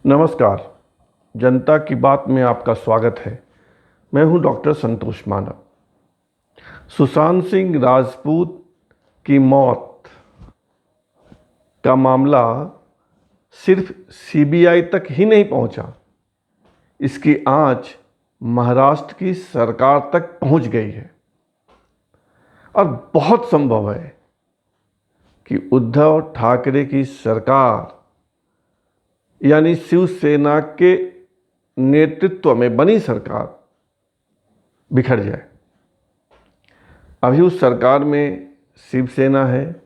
नमस्कार। जनता की बात में आपका स्वागत है। मैं हूं डॉक्टर संतोष मानव। सुशांत सिंह राजपूत की मौत का मामला सिर्फ सीबीआई तक ही नहीं पहुंचा, इसकी आंच महाराष्ट्र की सरकार तक पहुंच गई है और बहुत संभव है कि उद्धव ठाकरे की सरकार यानी शिवसेना के नेतृत्व में बनी सरकार बिखर जाए। अभी उस सरकार में शिवसेना है,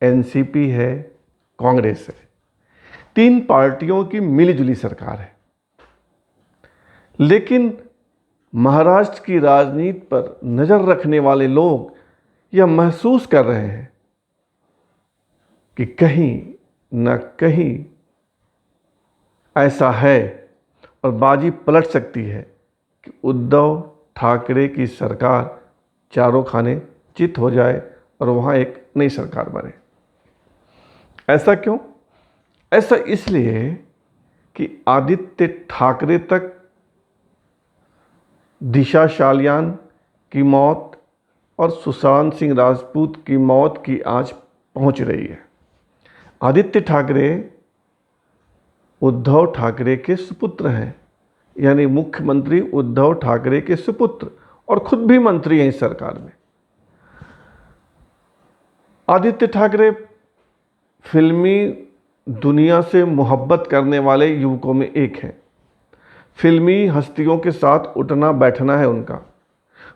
एनसीपी है, कांग्रेस है। 3 पार्टियों की मिलीजुली सरकार है। लेकिन महाराष्ट्र की राजनीति पर नजर रखने वाले लोग यह महसूस कर रहे हैं कि कहीं न कहीं ऐसा है और बाजी पलट सकती है कि उद्धव ठाकरे की सरकार चारों खाने चित हो जाए और वहाँ एक नई सरकार बने। ऐसा क्यों? ऐसा इसलिए कि आदित्य ठाकरे तक दिशा सालियान की मौत और सुशांत सिंह राजपूत की मौत की आंच पहुंच रही है। आदित्य ठाकरे उद्धव ठाकरे के सुपुत्र हैं, यानी मुख्यमंत्री उद्धव ठाकरे के सुपुत्र, और खुद भी मंत्री हैं इस सरकार में। आदित्य ठाकरे फिल्मी दुनिया से मोहब्बत करने वाले युवकों में एक हैं। फिल्मी हस्तियों के साथ उठना बैठना है उनका।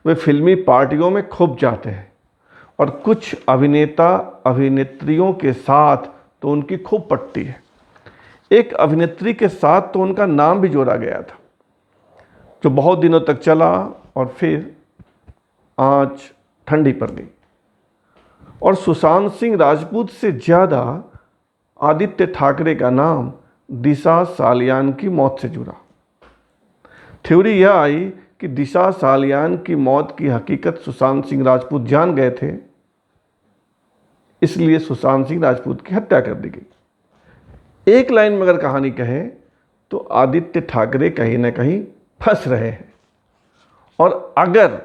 वे फिल्मी पार्टियों में खूब जाते हैं और कुछ अभिनेता अभिनेत्रियों के साथ तो उनकी खूब पटती है। एक अभिनेत्री के साथ तो उनका नाम भी जोड़ा गया था, जो बहुत दिनों तक चला और फिर आंच ठंडी पड़ गई। और सुशांत सिंह राजपूत से ज़्यादा आदित्य ठाकरे का नाम दिशा सालियान की मौत से जुड़ा। थ्योरी यह आई कि दिशा सालियान की मौत की हकीकत सुशांत सिंह राजपूत जान गए थे, इसलिए सुशांत सिंह राजपूत की हत्या कर दी गई। एक लाइन में अगर कहानी कहें तो आदित्य ठाकरे कहीं ना कहीं फंस रहे हैं। और अगर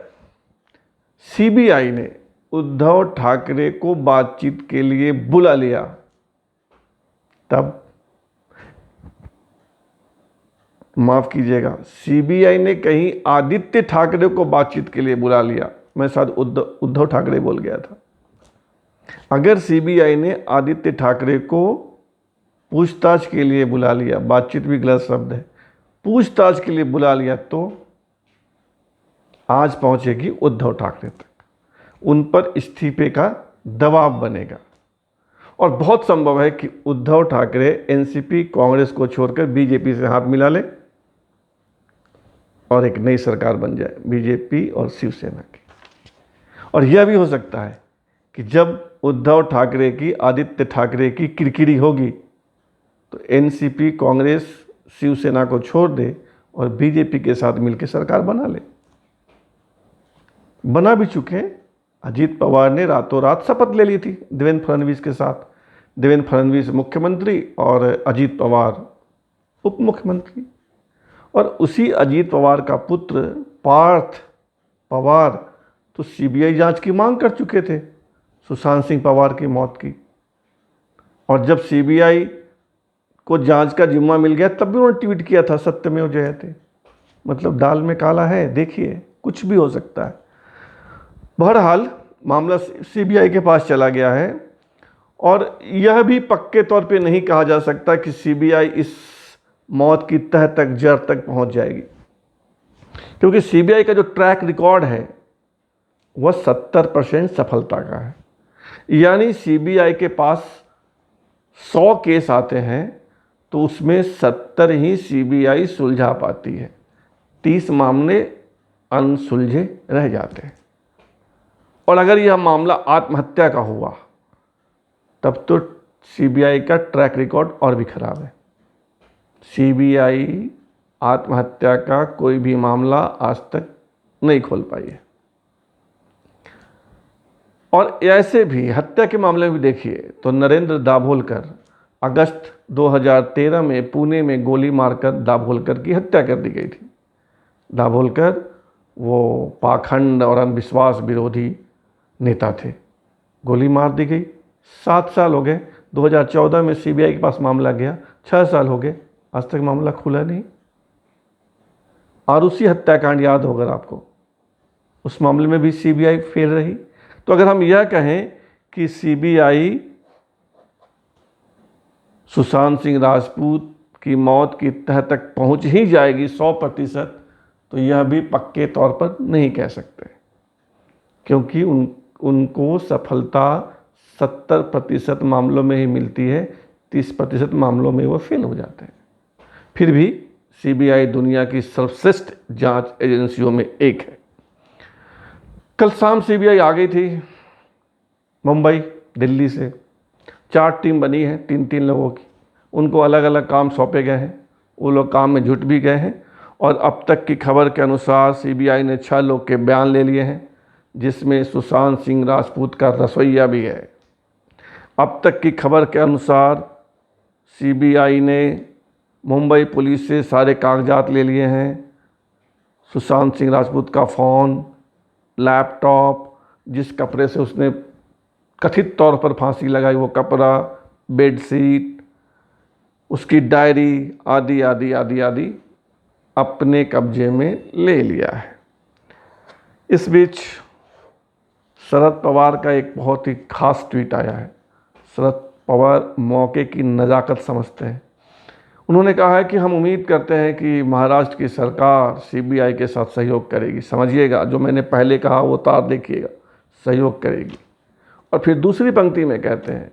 सीबीआई ने उद्धव ठाकरे को बातचीत के लिए बुला लिया, तब माफ कीजिएगा, सीबीआई ने कहीं आदित्य ठाकरे को बातचीत के लिए बुला लिया, मैं शायद उद्धव ठाकरे बोल गया था। अगर सीबीआई ने आदित्य ठाकरे को पूछताछ के लिए बुला लिया, बातचीत भी गलत शब्द है, पूछताछ के लिए बुला लिया, तो आज पहुंचेगी उद्धव ठाकरे तक। उन पर इस्तीफे का दबाव बनेगा और बहुत संभव है कि उद्धव ठाकरे एनसीपी कांग्रेस को छोड़कर बीजेपी से हाथ मिला ले और एक नई सरकार बन जाए बीजेपी और शिवसेना की। और यह भी हो सकता है कि जब उद्धव ठाकरे की आदित्य ठाकरे की किरकिरी होगी तो एनसीपी कांग्रेस शिवसेना को छोड़ दे और बीजेपी के साथ मिलकर सरकार बना ले। बना भी चुके हैं। अजीत पवार ने रातों रात शपथ ले ली थी देवेंद्र फडणवीस के साथ। देवेंद्र फडणवीस मुख्यमंत्री और अजीत पवार उप मुख्यमंत्री। और उसी अजीत पवार का पुत्र पार्थ पवार तो सीबीआई जांच की मांग कर चुके थे सुशांत सिंह पवार की मौत की। और जब सीबीआई को जांच का जिम्मा मिल गया तब भी उन्होंने ट्वीट किया था सत्यमेव जयते। मतलब दाल में काला है, देखिए कुछ भी हो सकता है। बहरहाल मामला सीबीआई के पास चला गया है और यह भी पक्के तौर पे नहीं कहा जा सकता कि सीबीआई इस मौत की तह तक जड़ तक पहुंच जाएगी, क्योंकि सीबीआई का जो ट्रैक रिकॉर्ड है वह 70% सफलता का है। यानी सीबीआई के पास 100 केस आते हैं तो उसमें 70 ही सीबीआई सुलझा पाती है, 30 मामले अनसुलझे रह जाते हैं। और अगर यह मामला आत्महत्या का हुआ तब तो सीबीआई का ट्रैक रिकॉर्ड और भी खराब है। सीबीआई आत्महत्या का कोई भी मामला आज तक नहीं खोल पाई है। और ऐसे भी हत्या के मामले में भी देखिए तो नरेंद्र दाभोलकर अगस्त 2013 में पुणे में गोली मारकर दाभोलकर की हत्या कर दी गई थी। दाभोलकर वो पाखंड और अंधविश्वास विरोधी नेता थे। गोली मार दी गई। 7 साल हो गए। 2014 में सीबीआई के पास मामला गया, 6 साल हो गए, आज तक मामला खुला नहीं। और उसी हत्याकांड याद होगा आपको, उस मामले में भी सीबीआई फेल रही। तो अगर हम यह कहें कि सीबीआई सुशांत सिंह राजपूत की मौत की तह तक पहुंच ही जाएगी 100%, तो यह भी पक्के तौर पर नहीं कह सकते, क्योंकि उनको सफलता 70% मामलों में ही मिलती है, 30% मामलों में वो फेल हो जाते हैं। फिर भी सीबीआई दुनिया की सर्वश्रेष्ठ जांच एजेंसियों में एक है। कल शाम सीबीआई आ गई थी मुंबई, दिल्ली से। 4 टीम बनी है, 3-3 लोगों की। उनको अलग अलग काम सौंपे गए हैं। वो लोग काम में जुट भी गए हैं। और अब तक की खबर के अनुसार सीबीआई ने 6 लोग के बयान ले लिए हैं, जिसमें सुशांत सिंह राजपूत का रसोइया भी है। अब तक की खबर के अनुसार सीबीआई ने मुंबई पुलिस से सारे कागजात ले लिए हैं। सुशांत सिंह राजपूत का फ़ोन, लैपटॉप, जिस कपड़े से उसने कथित तौर पर फांसी लगाई वो कपड़ा, बेडशीट, उसकी डायरी आदि आदि आदि आदि अपने कब्जे में ले लिया है। इस बीच शरद पवार का एक बहुत ही खास ट्वीट आया है। शरद पवार मौके की नज़ाकत समझते हैं। उन्होंने कहा है कि हम उम्मीद करते हैं कि महाराष्ट्र की सरकार सीबीआई के साथ सहयोग करेगी। समझिएगा, जो मैंने पहले कहा वो तार देखिएगा, सहयोग करेगी। और फिर दूसरी पंक्ति में कहते हैं,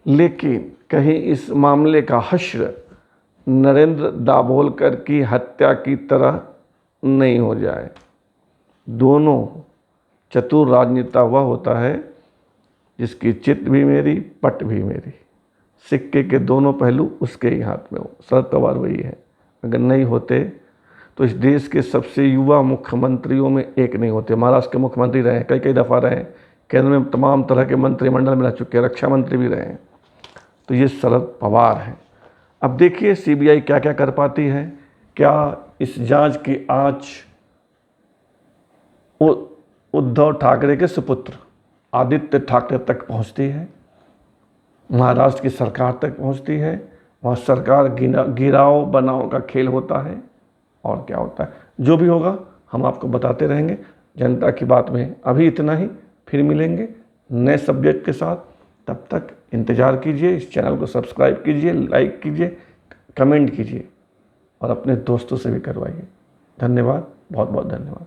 लेकिन कहीं इस मामले का हश्र नरेंद्र दाभोलकर की हत्या की तरह नहीं हो जाए। दोनों चतुर राजनेता वह होता है जिसकी चित भी मेरी, पट भी मेरी। सिक्के के दोनों पहलू उसके ही हाथ में हो। शरद पवार वही है। अगर नहीं होते तो इस देश के सबसे युवा मुख्यमंत्रियों में एक नहीं होते। महाराष्ट्र के मुख्यमंत्री रहे, कई कई दफ़ा रहे, केंद्र में तमाम तरह के मंत्रिमंडल में रह चुके हैं, रक्षा मंत्री भी रहे हैं। तो ये शरद पवार हैं। अब देखिए सीबीआई क्या क्या कर पाती है। क्या इस जांच की आंच उद्धव ठाकरे के सुपुत्र आदित्य ठाकरे तक पहुंचती है, महाराष्ट्र की सरकार तक पहुंचती है। वहाँ सरकार गिराओ बनाओ का खेल होता है, और क्या होता है। जो भी होगा हम आपको बताते रहेंगे। जनता की बात में अभी इतना ही, फिर मिलेंगे नए सब्जेक्ट के साथ। तब तक इंतज़ार कीजिए, इस चैनल को सब्सक्राइब कीजिए, लाइक कीजिए, कमेंट कीजिए और अपने दोस्तों से भी करवाइए। धन्यवाद, बहुत बहुत धन्यवाद।